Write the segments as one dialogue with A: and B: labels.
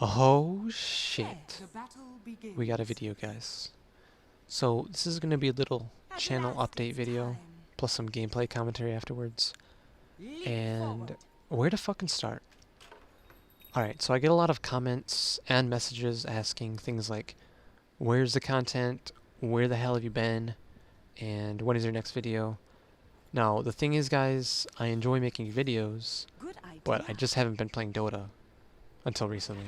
A: Oh shit. We got a video, guys. So this is going to be a little channel update video, plus some gameplay commentary afterwards. And where to fucking start? Alright, so I get a lot of comments and messages asking things like, where's the content? Where the hell have you been? And when is your next video? Now, the thing is, guys, I enjoy making videos, but I just haven't been playing Dota until recently.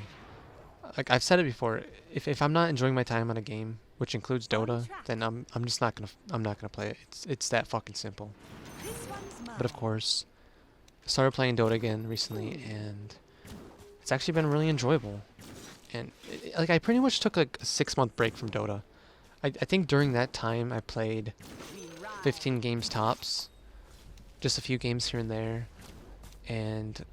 A: Like I've said it before, if I'm not enjoying my time on a game, which includes Dota, then I'm just not gonna play it. It's that fucking simple. But of course, I started playing Dota again recently, and it's actually been really enjoyable. And like I pretty much took like a 6-month break from Dota. I think during that time I played 15 games tops, just a few games here and there, and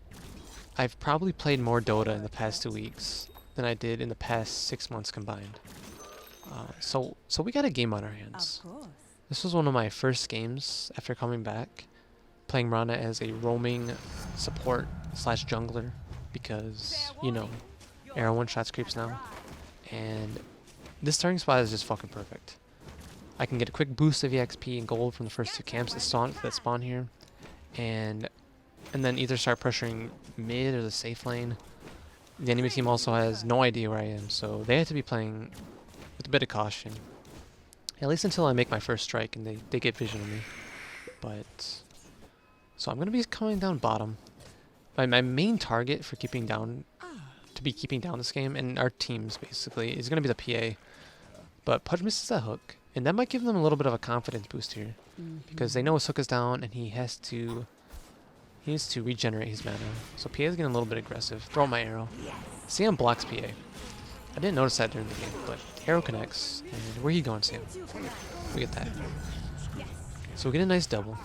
A: I've probably played more Dota in the past 2 weeks than I did in the past 6 months combined. So we got a game on our hands. This was one of my first games after coming back, playing Mirana as a roaming support slash jungler, because, you know, arrow one-shots creeps now. And this starting spot is just fucking perfect. I can get a quick boost of EXP and gold from the first 2 camps that spawn here, and then either start pressuring mid or the safe lane. The enemy team also has no idea where I am, so they have to be playing with a bit of caution. At least until I make my first strike and they get vision of me. But so I'm gonna be coming down bottom. My main target for keeping down this game, and our teams basically, is gonna be the PA. But Pudge misses that hook, and that might give them a little bit of a confidence boost here, because they know his hook is down and he needs to regenerate his mana. So PA is getting a little bit aggressive. Throw my arrow. Sam blocks PA. I didn't notice that during the game, but arrow connects. And where are you going, Sam? We get that. So we get a nice double.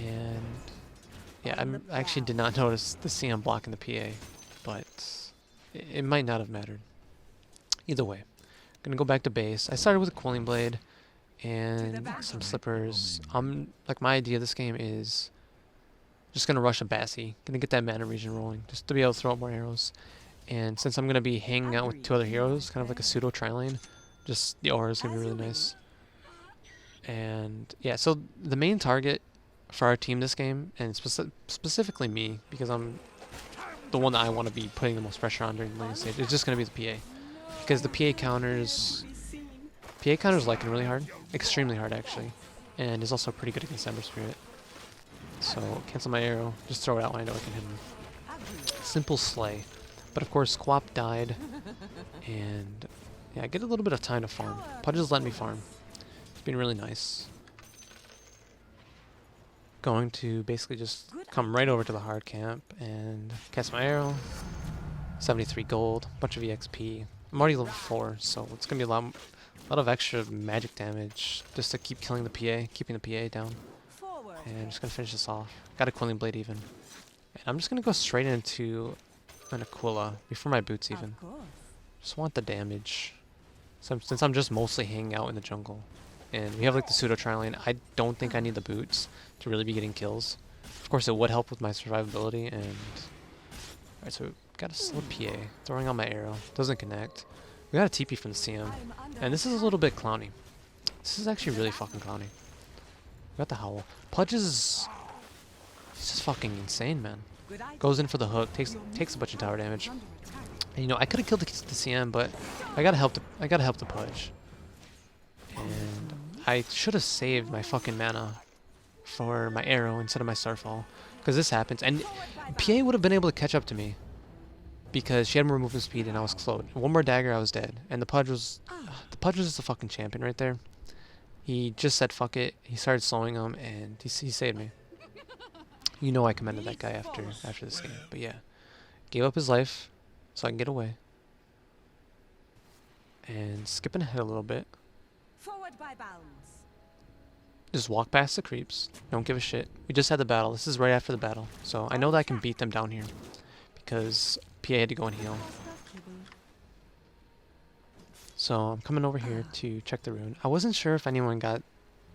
A: And yeah, I actually did not notice the Sam blocking the PA, but it might not have mattered. Either way, gonna go back to base. I started with a Cooling Blade and some slippers. Like my idea of this game is just gonna rush a Bassi, gonna get that mana regen rolling, just to be able to throw out more arrows. And since I'm gonna be hanging out with 2 other heroes, kind of like a pseudo tri-lane, just the aura is gonna be really nice. And yeah, so the main target for our team this game, and specifically me, because I'm the one that I want to be putting the most pressure on during the lane stage, is just gonna be the PA, because the PA counters like it really hard, extremely hard actually, and is also pretty good against Ember Spirit. So cancel my arrow, just throw it out when I know I can hit him. Simple slay. But of course Quap died, and yeah, I get a little bit of time to farm. Pudge is letting me farm. It's been really nice. Going to basically just come right over to the hard camp and cast my arrow. 73 gold, bunch of EXP. I'm already level 4, so it's gonna be a lot of extra magic damage just to keep killing the PA, keeping the PA down. And I'm just gonna finish this off. Got a Quilling Blade even. And I'm just gonna go straight into an Aquila before my boots even. Just want the damage. So since I'm just mostly hanging out in the jungle, and we have like the pseudo tri-lane, I don't think I need the boots to really be getting kills. Of course it would help with my survivability, and alright, so we got a slow PA, throwing out my arrow, doesn't connect. We got a TP from the CM, and this is a little bit clowny. This is actually really fucking clowny. We got the Howl. Pudge is, he's just fucking insane, man. Goes in for the hook, takes a bunch of tower damage. And you know, I could have killed the CM, but I gotta help the Pudge. And I should have saved my fucking mana for my arrow instead of my Starfall, because this happens. And PA would have been able to catch up to me because she had more movement speed and I was slowed. One more dagger, I was dead. And the Pudge was just a fucking champion right there. He just said fuck it. He started slowing him, and he saved me. You know I commended that guy after this game. But yeah, gave up his life so I can get away. And skipping ahead a little bit.
B: Forward by bounds.
A: Just walk past the creeps. Don't give a shit. We just had the battle. This is right after the battle. So I know that I can beat them down here, because PA had to go and heal. So I'm coming over here to check the rune. I wasn't sure if anyone got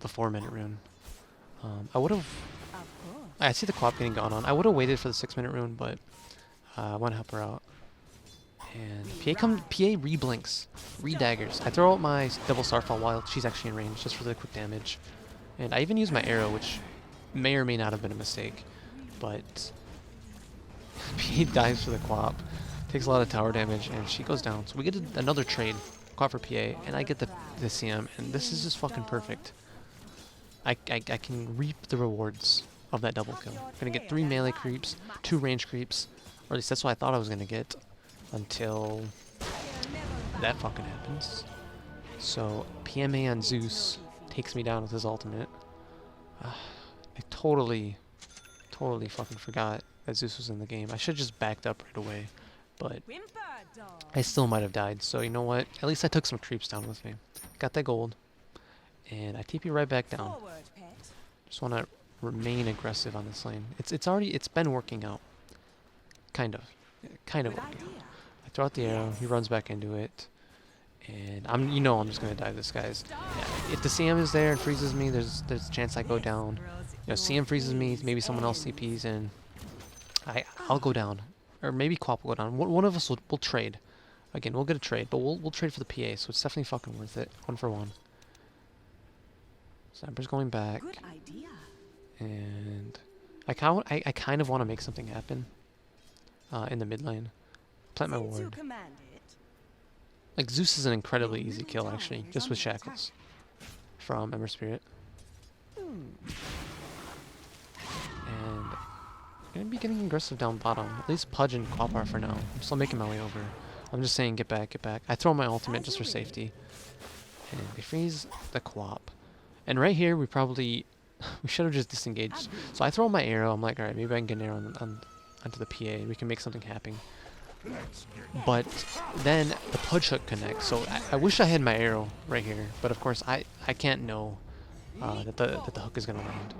A: the 4-minute rune. I would have... I see the co-op getting gone on. I would have waited for the 6-minute rune, but I want to help her out. And PA re-blinks, re-daggers. I throw out my double starfall while she's actually in range, just for the quick damage. And I even use my arrow, which may or may not have been a mistake. But PA dives for the quap, takes a lot of tower damage, and she goes down. So we get another trade, quap for PA, and I get the CM, and this is just fucking perfect. I can reap the rewards of that double kill. I'm gonna get 3 melee creeps, 2 range creeps, or at least that's what I thought I was gonna get, until that fucking happens. So PMA on Zeus takes me down with his ultimate. I totally fucking forgot that Zeus was in the game. I should have just backed up right away, but I still might have died. So you know what? At least I took some creeps down with me. Got that gold, and I TP right back down. Just want to remain aggressive on this lane. It's been working out. Kind of working out. I throw out the arrow. He runs back into it. And I'm just gonna dive this guy's. Yeah, if the CM is there and freezes me, there's a chance I go down. CM freezes me, maybe someone else CPs, and I'll go down, or maybe Quap will go down. One of us will trade. Again, we'll get a trade, but we'll trade for the PA, so it's definitely fucking worth it. 1 for 1. Sniper's going back, and I kind of want to make something happen in the mid lane. Plant my ward. Like, Zeus is an incredibly easy kill, actually, just with Shackles from Ember Spirit. And I'm going to be getting aggressive down bottom. At least Pudge and Quap are for now. I'm still making my way over. I'm just saying, get back, get back. I throw my ultimate just for safety. And they freeze the Quap. And right here, we should have just disengaged. So I throw my arrow. I'm like, alright, maybe I can get an arrow onto the PA. We can make something happen. But then the Pudge hook connects, so I wish I had my arrow right here, but of course I can't know that the hook is gonna land.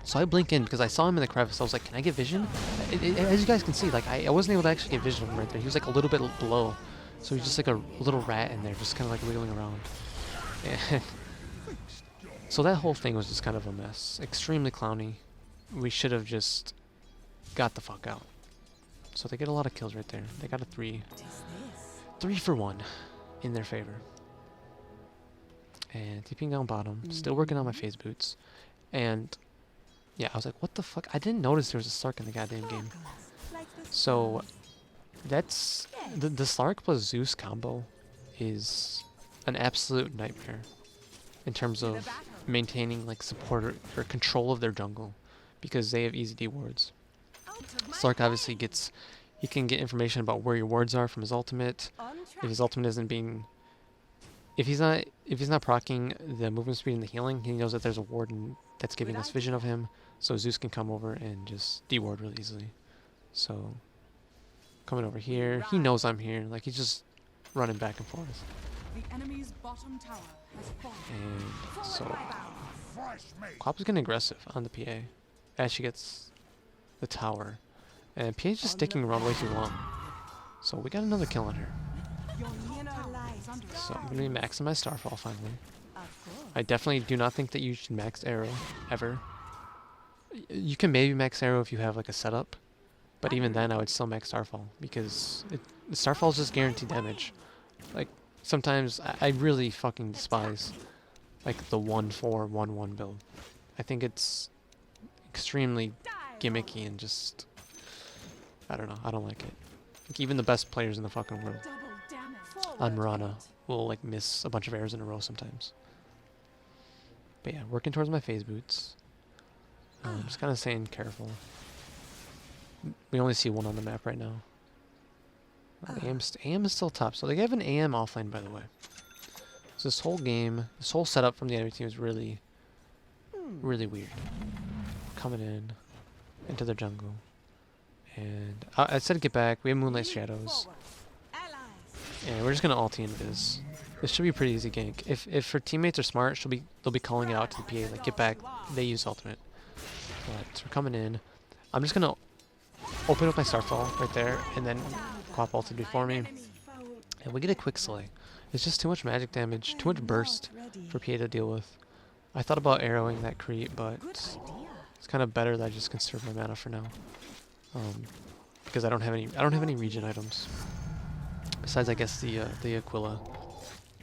A: So I blink in because I saw him in the crevice. I was like, can I get vision? As you guys can see, like I wasn't able to actually get vision of him right there. He was like a little bit below, so he's just like a little rat in there, just kind of like wiggling around. And so that whole thing was just kind of a mess, extremely clowny. We should have just got the fuck out. So they get a lot of kills right there. They got a 3 for 1 in their favor. And TPing down bottom. Still working on my phase boots. And yeah, I was like, what the fuck? I didn't notice there was a Slark in the goddamn game. So that's the Slark plus Zeus combo is an absolute nightmare in terms of maintaining like support or control of their jungle, because they have easy D wards. Slark obviously he can get information about where your wards are from his ultimate. If his ultimate isn't being, if he's not proccing the movement speed and the healing, he knows that there's a ward that's giving us vision of him, so Zeus can come over and just D-ward really easily. So coming over here, he knows I'm here, like he's just running back and forth. And so Quap is getting aggressive on the PA as she gets the tower, and PA's just sticking around way too long. So we got another kill on her. So I'm gonna be maxing my Starfall finally. I definitely do not think that you should max arrow ever. You can maybe max arrow if you have like a setup, but even then I would still max Starfall, because Starfall is just guaranteed damage. Like sometimes I really fucking despise like the 1-4-1-1 build. I think it's extremely gimmicky and just, I don't know, I don't like it. Like even the best players in the fucking world on Mirana will like miss a bunch of arrows in a row sometimes. But yeah, working towards my phase boots. Just kind of staying careful. We only see one on the map right now. AM is still top, so they have an AM offlane, by the way. So this whole game, this whole setup from the enemy team is really, really weird. Coming into the jungle. And I said get back. We have Moonlight Shadows. And we're just gonna ulti into this. This should be a pretty easy gank. If her teammates are smart, they'll be calling it out to the PA, like get back. They use ultimate. But we're coming in. I'm just gonna open up my Starfall right there, and then Quap ulted before me, and we get a quick slay. It's just too much magic damage, too much burst for PA to deal with. I thought about arrowing that creep, but it's kind of better that I just conserve my mana for now, because I don't have any regen items. Besides, I guess the Aquila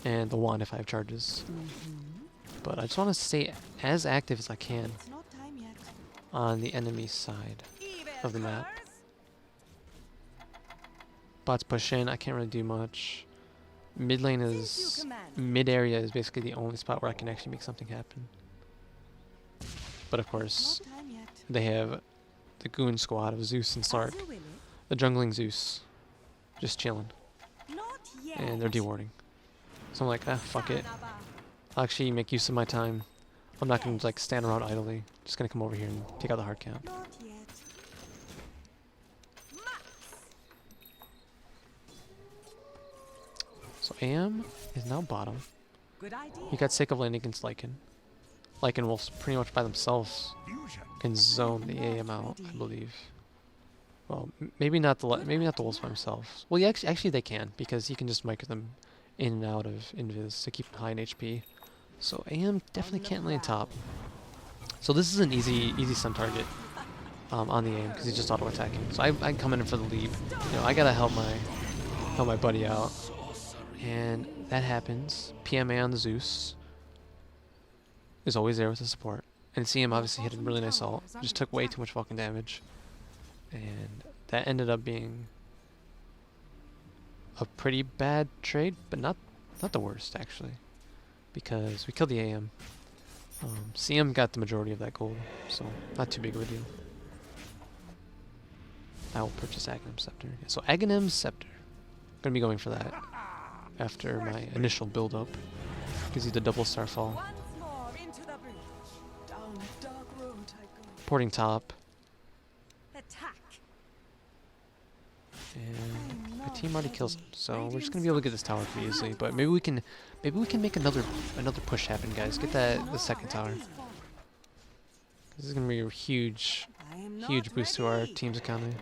A: and the wand if I have charges. But I just want to stay as active as I can
B: It's not time yet.
A: on the enemy side of the map. Bots push in. I can't really do much. Mid lane is mid area is basically the only spot where I can actually make something happen. But of course,
B: Not time yet.
A: they have the goon squad of Zeus and Sark, the jungling Zeus, just chilling,
B: Not yet.
A: and they're dewarding. So I'm like, ah, fuck it. I'll actually make use of my time. I'm not gonna like stand around idly. Just gonna come over here and take out the hard count.
B: Not yet.
A: So AM is now bottom.
B: Good idea.
A: He got sick of landing against Lycan. Lycan wolves pretty much by themselves can zone the AM out, I believe. Well, maybe not the wolves by themselves. Well, yeah, actually they can, because he can just micro them in and out of invis to keep them high in HP. So AM definitely can't lane top. So this is an easy stun target on the AM because he's just auto attacking. So I come in for the leap. You know, I gotta help my buddy out, and that happens. PMA on the Zeus is always there with the support, and CM obviously hit a really nice ult. Just took way too much fucking damage, and that ended up being a pretty bad trade, but not the worst actually, because we killed the AM. CM got the majority of that gold, so not too big of a deal. I will purchase Aghanim Scepter. Yeah, so Aghanim Scepter, gonna be going for that after my initial build up. Gives you the double starfall.
B: Once more into the breach. Down a dark road I go.
A: Porting top,
B: Attack.
A: and my team already kills him, so we're just gonna be able to get this tower pretty easily. But maybe we can make another push happen, guys. Get the second tower. This is gonna be a huge boost to our team's economy.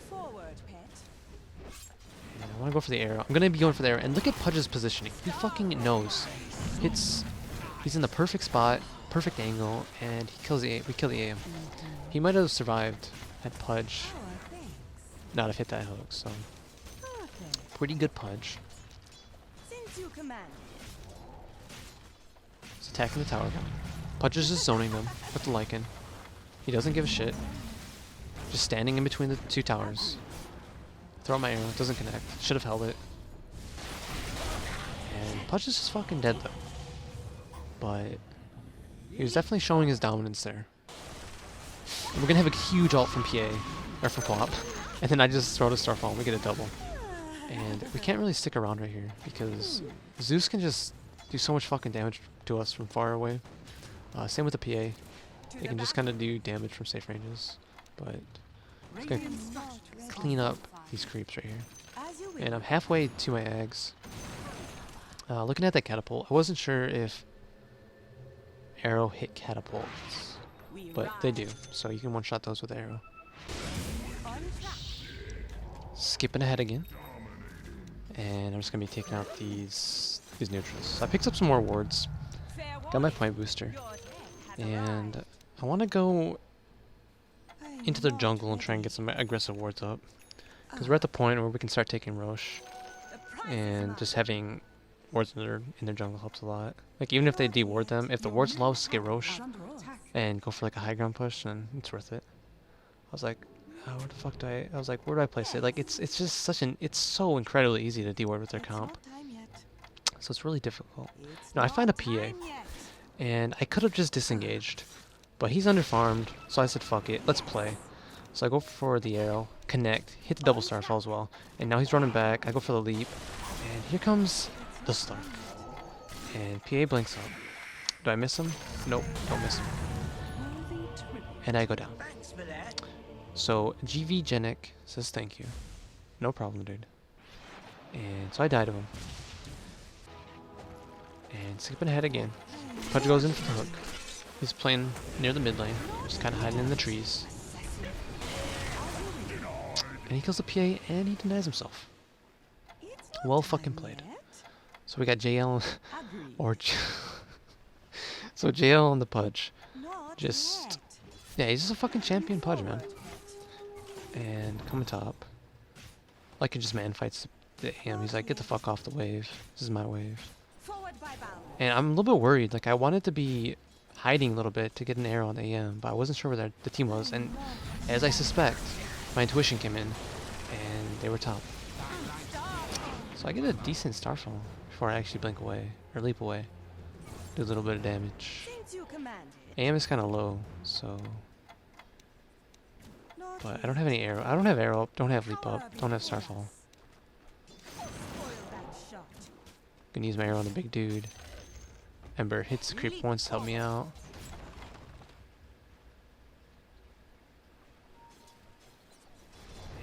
B: Forward, pet.
A: And I want to go for the arrow. I'm gonna be going for the arrow, and look at Pudge's positioning. He fucking knows. He's in the perfect spot, perfect angle, and he kills we kill the AM. He might have survived had Pudge not have hit that hook, so pretty good Pudge.
B: Since you command.
A: He's attacking the tower. Pudge is just zoning them with the Lycan. He doesn't give a shit. Just standing in between the two towers. Throw out my arrow, doesn't connect. Should have held it. And Pudge is just fucking dead though. But he was definitely showing his dominance there. And we're gonna have a huge ult from PA, or from Flop. And then I just throw the Starfall and we get a double. And we can't really stick around right here because Zeus can just do so much fucking damage to us from far away. Same with the PA. They can just kind of do damage from safe ranges. But I'm just gonna clean up these creeps right here. And I'm halfway to my Ags. Looking at that catapult, I wasn't sure if arrow hit catapults, but they do. So you can one-shot those with arrow. Skipping ahead again. And I'm just gonna be taking out these neutrals. So I picked up some more wards. Got my point booster. And I want to go into the jungle and try and get some aggressive wards up. Because we're at the point where we can start taking Roche. And just having wards in their jungle helps a lot. Like even if they de-ward them, if the wards allow us to get Roche and go for like a high ground push, then it's worth it. I was like, oh, where the fuck do I was like, where do I place it? Like it's just it's so incredibly easy to de-ward with their comp. So it's really difficult. Now I find a PA. And I could have just disengaged, but he's underfarmed, so I said fuck it, let's play. So I go for the arrow, connect, hit the double starfall as well, and now he's running back, I go for the leap, and here comes the Stark. And PA blinks up. Do I miss him? Nope, don't miss him. And I go down. So GV Genic says thank you. No problem, dude. And so I die to him. And skipping ahead again. Pudge goes in for the hook. He's playing near the mid lane, just kind of hiding in the trees. And he kills the PA and he denies himself. Well fucking played. So we got JL or so JL on the Pudge. Just yeah, he's just a fucking champion Pudge, man. And coming top. Like it just man fights the AM. He's like, get the fuck off the wave. This is my wave.
B: Forward by bow.
A: And I'm a little bit worried. Like, I wanted to be hiding a little bit to get an arrow on the AM, but I wasn't sure where the team was. And as I suspect, my intuition came in, and they were top. So I get a decent starfall before I actually blink away, or leap away. Do a little bit of damage.
B: Since you commanded.
A: AM is kind of low, so...
B: Not
A: But I don't have any arrow. I don't have arrow up, don't have leap up, don't have starfall.
B: spoil that shot.
A: Gonna use my arrow on the big dude. Ember hits the creep once to help me out.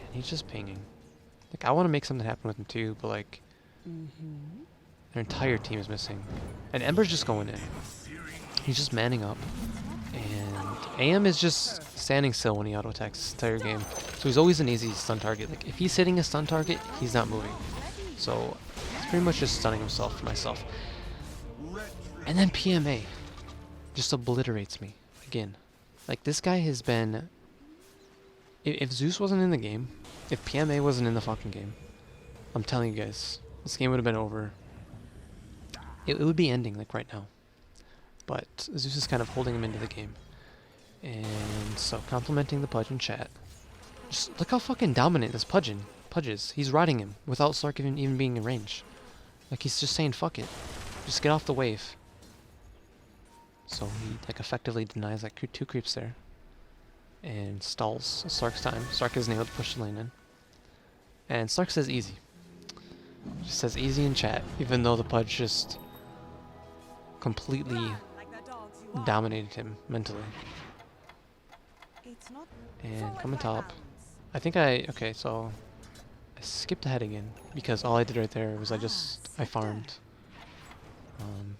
A: And he's just pinging. Like, I want to make something happen with him too, but like, their entire team is missing. And Ember's just going in. He's just manning up. And AM is just standing still when he auto attacks this entire game. So he's always an easy stun target. Like, if he's hitting a stun target, he's not moving. So he's pretty much just stunning himself for myself. And then PMA just obliterates me again. Like, this guy has been... If Zeus wasn't in the game, if PMA wasn't in the fucking game, I'm telling you guys, this game would have been over. It would be ending, like, right now. But Zeus is kind of holding him into the game. And so, complimenting the Pudge in chat. Just look how fucking dominant this Pudge is. He's riding him without Slark even being in range. Like, he's just saying, fuck it. Just get off the wave. So he, like, effectively denies, like, 2 creeps there. And stalls Slark's time. Slark isn't able to push the lane in. And Slark says easy. Just says easy in chat, even though the Pudge just completely
B: Like the dogs you are.
A: dominated him mentally.
B: It's not
A: And
B: forward
A: coming
B: by
A: top.
B: bounds.
A: I think okay, so I skipped ahead again because all I did right there was I farmed.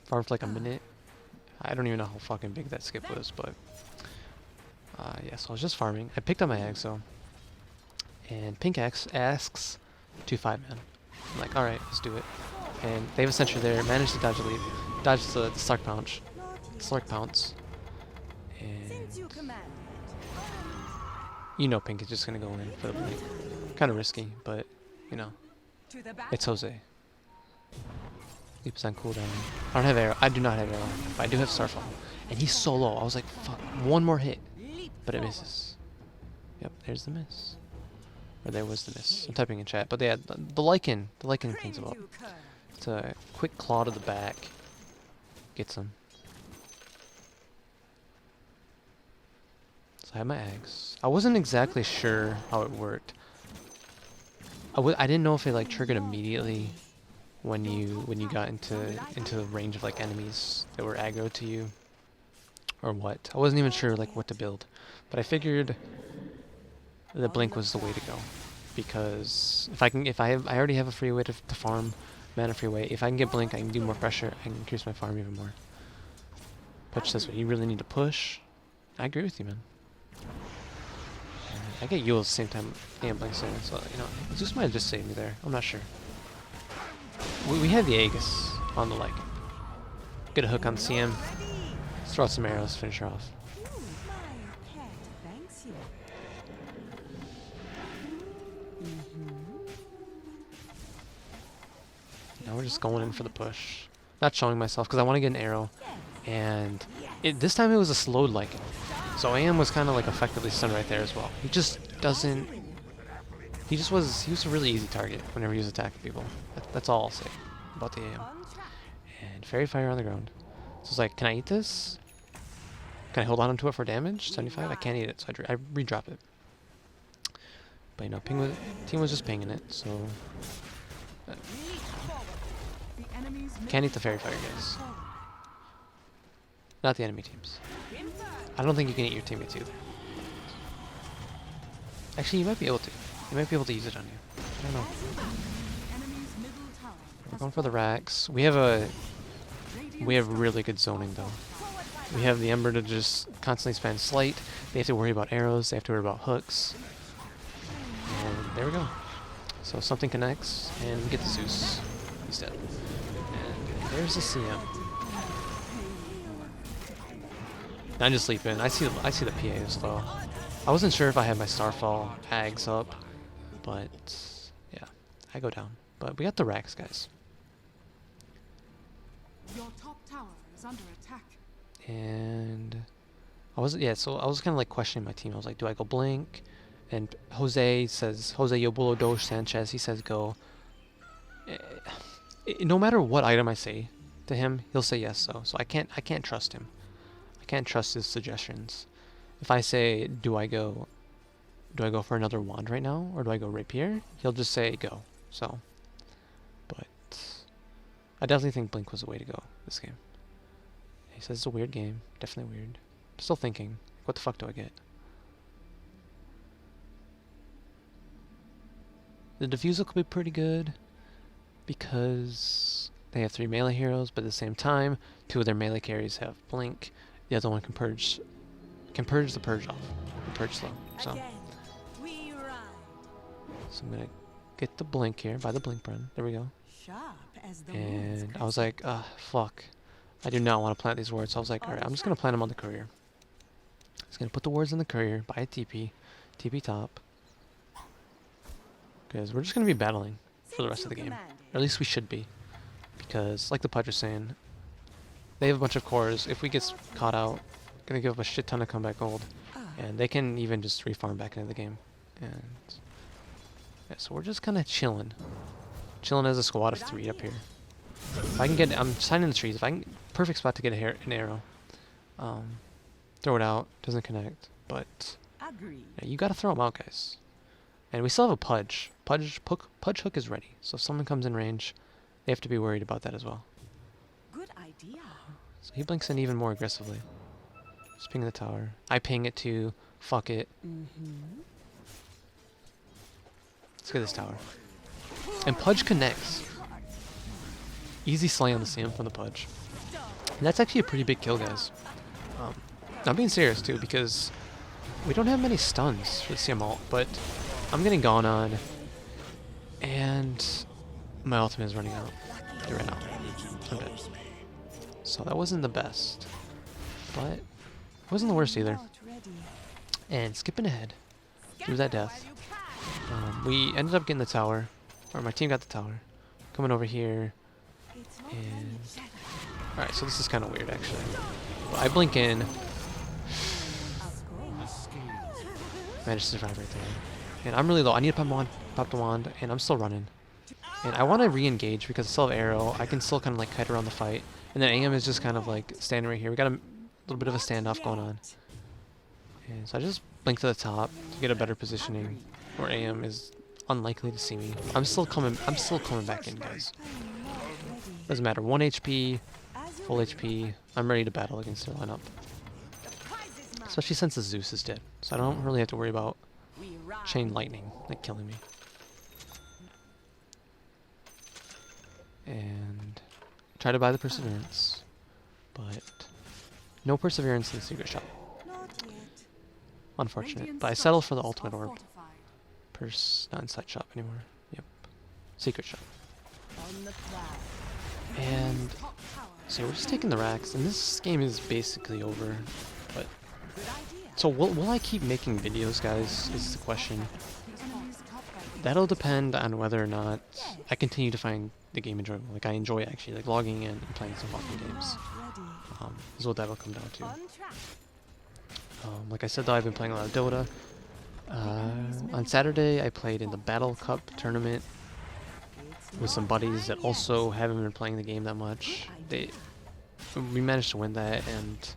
A: Farmed for like a minute. I don't even know how fucking big that skip was, but yeah, so I was just farming. I picked up my egg, so, and Pink X asks to 5-man. I'm like, alright, let's do it. And they have a sentry there, managed to dodge the leap, dodge the Slark pounce, Slark pounce, and
B: Since you commanded.
A: you know Pink is just gonna go in for the blink. Kind of risky, but you know,
B: To the back.
A: it's Jose. Leap is on cooldown. I don't have arrow. I do not have arrow, but I do have starfall. And he's so low. I was like, fuck, one more hit,
B: Leap
A: but it
B: forward.
A: misses. Yep, there's the miss. Or there was the miss. I'm typing in chat, but yeah, the Lycan thing's about.
B: Cringe you cur.
A: It's a quick claw to the back. Gets him. So I have my eggs. I wasn't exactly sure how it worked. I didn't know if it like triggered immediately when you got into the range of like enemies that were aggro to you, or what. I wasn't even sure like what to build, but I figured the blink was the way to go, because I already have a free way to farm, mana free way. If I can get blink, I can do more pressure. I can increase my farm even more. Pudge says, "You really need to push." I agree with you, man. I get Yule at the same time and blinks in, so you know, Zeus might have just saved me there. I'm not sure. We have the Aegis on the like. Get a hook on CM. Let's throw out some arrows, finish her off.
B: My cat thanks you.
A: Now we're just going in for the push. Not showing myself because I want to get an arrow. And this time it was a slowed Lycan. So AM was kind of like effectively stunned right there as well. He just doesn't... He was a really easy target whenever he was attacking people. That's all I'll say about the AM.
B: On track.
A: And Fairy Fire on the ground. So it's like, can I eat this? Can I hold on to it for damage? 75? I can't eat it, so I redrop it. But you know, team was just pinging it, so...
B: Leap forward. The enemy's
A: Can't eat the Fairy Fire, guys.
B: forward.
A: Not the enemy teams.
B: Infer.
A: I don't think you can eat your teammates either. Actually, you might be able to. You might be able to use it on you. I don't know.
B: The enemy's middle tower.
A: We're going for the racks. We have really good zoning though. We have the Ember to just constantly spam Slight. They have to worry about arrows. They have to worry about hooks. And there we go. So something connects, and we get the Zeus. He's dead. And there's the CM. I'm just sleeping. I see the PA as well. I wasn't sure if I had my Starfall Ags up, but yeah, I go down. But we got the racks, guys.
B: Your top tower is under attack.
A: And I was kind of like questioning my team. I was like, do I go Blink? And Jose Yobulo Doge Sanchez, he says go. No matter what item I say to him, he'll say yes. So I can't trust him. I can't trust his suggestions. If I say, do I go for another wand right now, or do I go rapier? He'll just say go. So, but I definitely think Blink was the way to go this game. He says it's a weird game, definitely weird. Still thinking, what the fuck do I get? The Diffusal could be pretty good because they have 3 melee heroes, but at the same time, 2 of their melee carries have Blink. The other one can purge the purge off, the purge slow. So I'm gonna get the Blink here, buy the Blink Bren. There we go. And I was like, fuck. I do not want to plant these wards. So I was like, alright, I'm just gonna plant them on the courier. Just gonna put the wards in the courier, buy a TP top. Because we're just gonna be battling for the rest of the game. Or at least we should be. Because, like the Pudge was saying, they have a bunch of cores. If we get caught out, gonna give up a shit ton of comeback gold. And they can even just refarm back into the game. And yeah, so we're just kinda chilling. Chilling as a squad of 3 up here. If I can get, I'm signing the trees. If I can, perfect spot to get an arrow. Throw it out, doesn't connect. But yeah, you gotta throw them out, guys. And we still have a Pudge. Pudge hook is ready. So if someone comes in range, they have to be worried about that as well.
B: Good idea.
A: So he blinks in even more aggressively. Just ping the tower. I ping it too. Fuck it. Let's get this tower. And Pudge connects. Easy slay on the Sam from the Pudge. And that's actually a pretty big kill, guys. I'm being serious too, because we don't have many stuns for the CM ult, but I'm getting gone on, and my ultimate is running out. It ran out. I'm dead. So that wasn't the best, but it wasn't the worst either. And skipping ahead through that death, we ended up getting the tower, or my team got the tower. Coming over here, and alright, so this is kind of weird actually. But I blink in. Managed to survive right there. And I'm really low. I need to pop the wand, and I'm still running. And I want to re-engage because I still have arrow. I can still kind of like kite around the fight. And then AM is just kind of like standing right here. We got a little bit of a standoff going on. And so I just blink to the top to get a better positioning where AM is unlikely to see me. I'm still coming back in, guys. Doesn't matter. 1 HP, full HP. I'm ready to battle against their lineup. Especially since the Zeus is dead. So I don't really have to worry about chain lightning like killing me. And try to buy the perseverance, but no perseverance in the secret shop. Unfortunate, but I settled for the ultimate orb. Purse not inside shop anymore. Yep, secret shop. And so we're just taking the racks, and this game is basically over. But so will I keep making videos, guys? Is the question. That'll depend on whether or not I continue to find the game enjoyable. Like I enjoy actually like logging in and playing some fucking games. Is what that'll come down to. Like I said though, I've been playing a lot of Dota. On Saturday I played in the Battle Cup tournament with some buddies that also haven't been playing the game that much. We managed to win that, and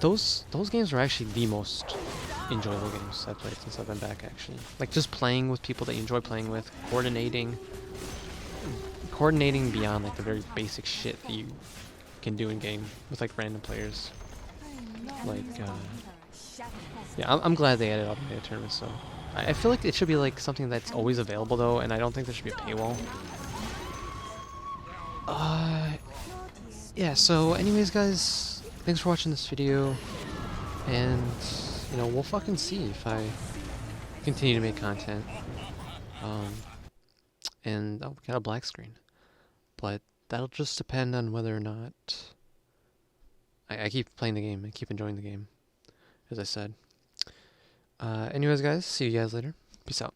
A: those games were actually the most enjoyable games I've played since I've been back, actually. Like just playing with people that you enjoy playing with, coordinating beyond like the very basic shit that you can do in game with like random players. Like yeah, I'm glad they added automated tournaments. So I feel like it should be like something that's always available though, and I don't think there should be a paywall. Yeah, so anyways guys, thanks for watching this video, and you know, we'll fucking see if I continue to make content. And oh, we got a black screen, but that'll just depend on whether or not I keep playing the game and keep enjoying the game, as I said. Anyways guys, see you guys later. Peace out.